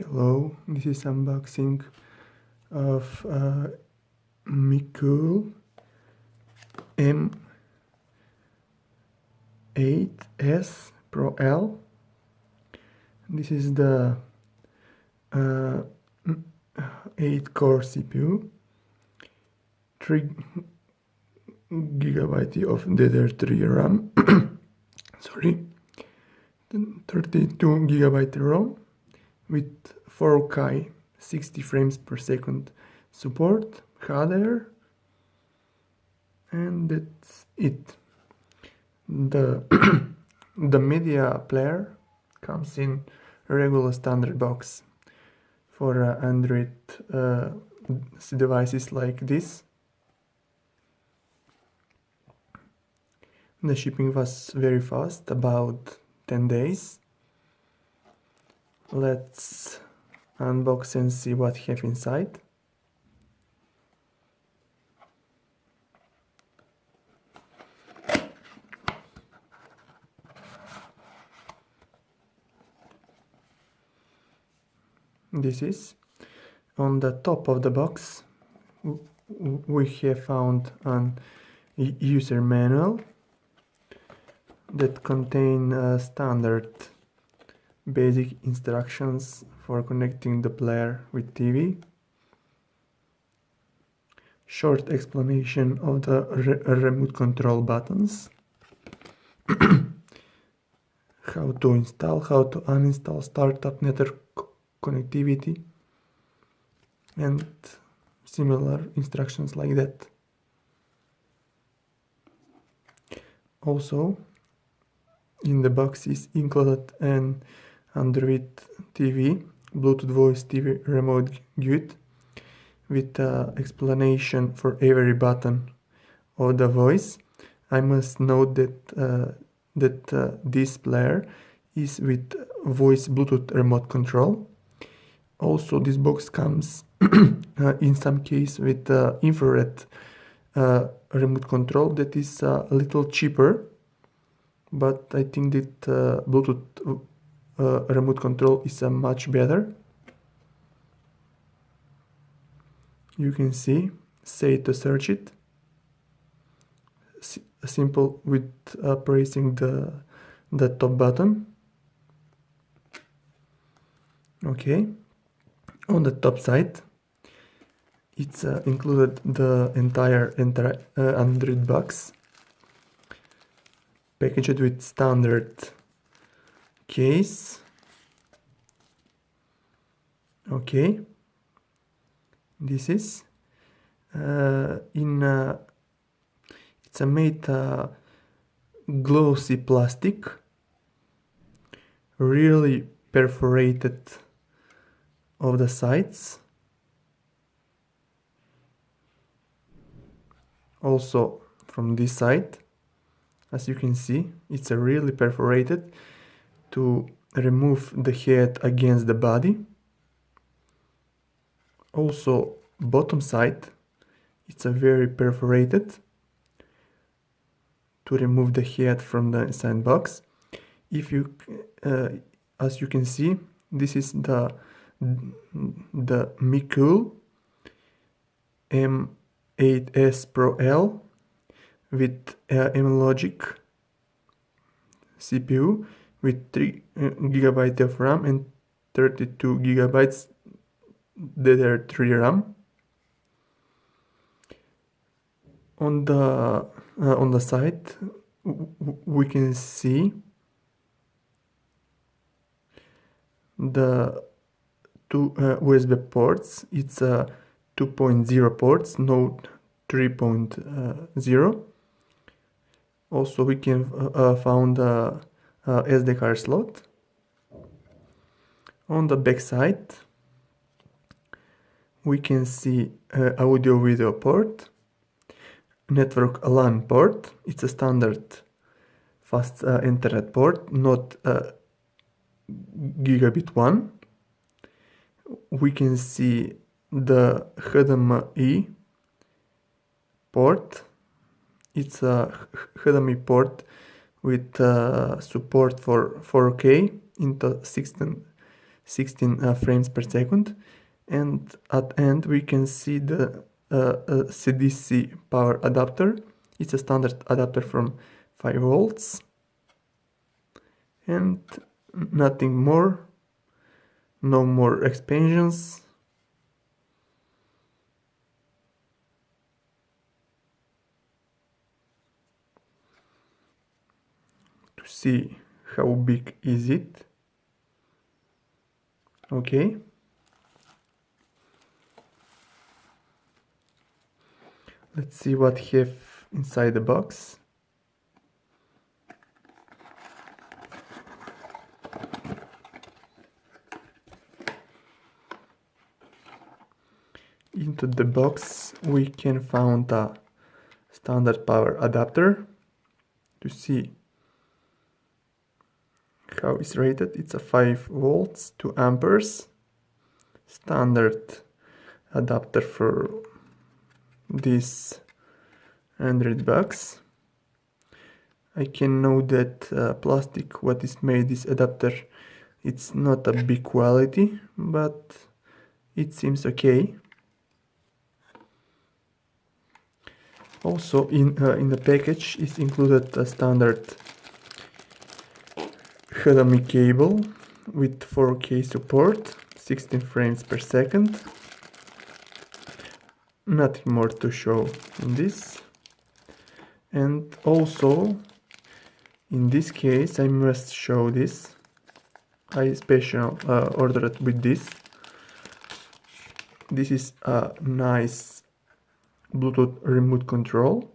Hello, this is unboxing of Mecool M8S Pro L. This is the 8-core CPU, 3 GB of DDR3 RAM, sorry, 32 GB ROM with 4K 60 frames per second support, HDR, and that's it. The the media player comes in a regular standard box for Android devices like this. The shipping was very fast, about 10 days. Let's unbox and see what we have inside. This is on the top of the box. We have found an user manual that contain standard basic instructions for connecting the player with TV. Short explanation of the remote control buttons. How to install, how to uninstall, startup, network connectivity, and similar instructions like that. Also, in the box is included an Android TV, Bluetooth voice TV remote guide with explanation for every button of the voice. I must note that this player is with voice Bluetooth remote control. Also, this box comes in some case with infrared remote control that is a little cheaper, but I think that Bluetooth remote control is much better. You can see, say to search it, simple with pressing the top button. Okay, on the top side it's included the entire Android box, packaged with standard case. Okay, this is it's a made glossy plastic, really perforated of the sides. Also from this side, as you can see, it's really perforated to remove the head against the body. Also bottom side, it's a very perforated to remove the head from the inside box. If you as you can see, this is the Mecool M8S Pro L with M-Logic CPU with 3 GB of RAM and 32 GB DDR3 RAM. On the side we can see the two USB ports. It's 2.0 ports, no 3.0. Also we can found a SD card slot. On the back side we can see audio video port, network LAN port. It's a standard fast internet port, not gigabit one. We can see the HDMI port. It's a HDMI port with support for 4K into 16 frames per second, and at end we can see the CDC power adapter. It's a standard adapter from 5 volts and nothing more, no more expansions. To see how big is it. Okay. Let's see what have inside the box. Into the box we can find a standard power adapter. To see how it's rated, it's a 5 volts, 2 amperes, standard adapter for this $100. I can know that plastic what is made this adapter, it's not a big quality, but it seems okay. Also in the package is included a standard HDMI cable with 4K support, 16 frames per second. Nothing more to show in this. And also in this case I must show this. I special ordered with this. This is a nice Bluetooth remote control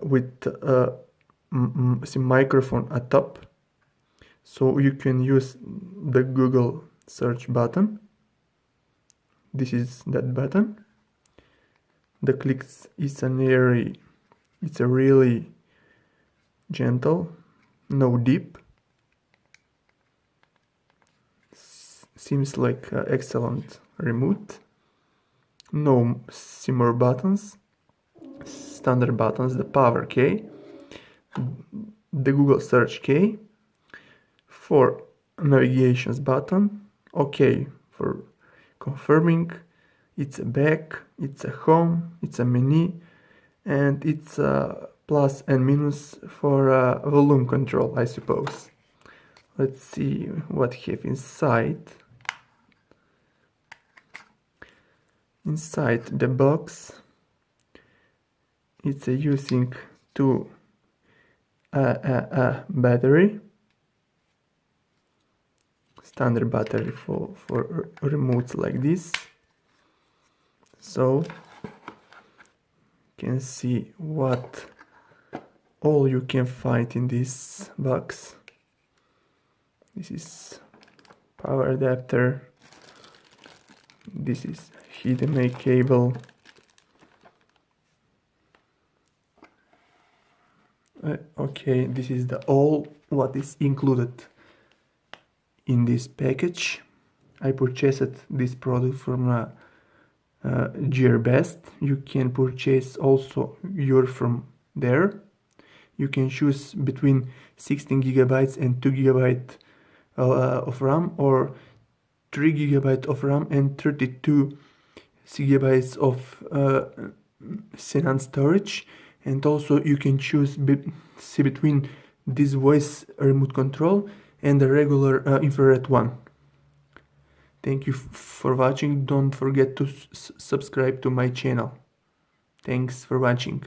with microphone at top, so you can use the Google search button. This is that button. The clicks is it's a really gentle, no deep. Seems like an excellent remote. No similar buttons, standard buttons, the power key, the Google search key, for navigations button, OK for confirming, it's a back, it's a home, it's a menu, and it's a plus and minus for volume control, I suppose. Let's see what have inside. Inside the box, it's using two battery, standard battery for remotes like this. So you can see what all you can find in this box. This is power adapter. This is HDMI cable. Okay, this is the all what is included in this package. I purchased this product from Gearbest. You can purchase also your from there. You can choose between 16 gigabytes and 2 gigabyte of RAM, or 3 gigabyte of RAM and 32 gigabytes of Xenon storage. And also you can choose between this voice remote control and the regular infrared one. Thank you for watching. Don't forget to subscribe to my channel. Thanks for watching.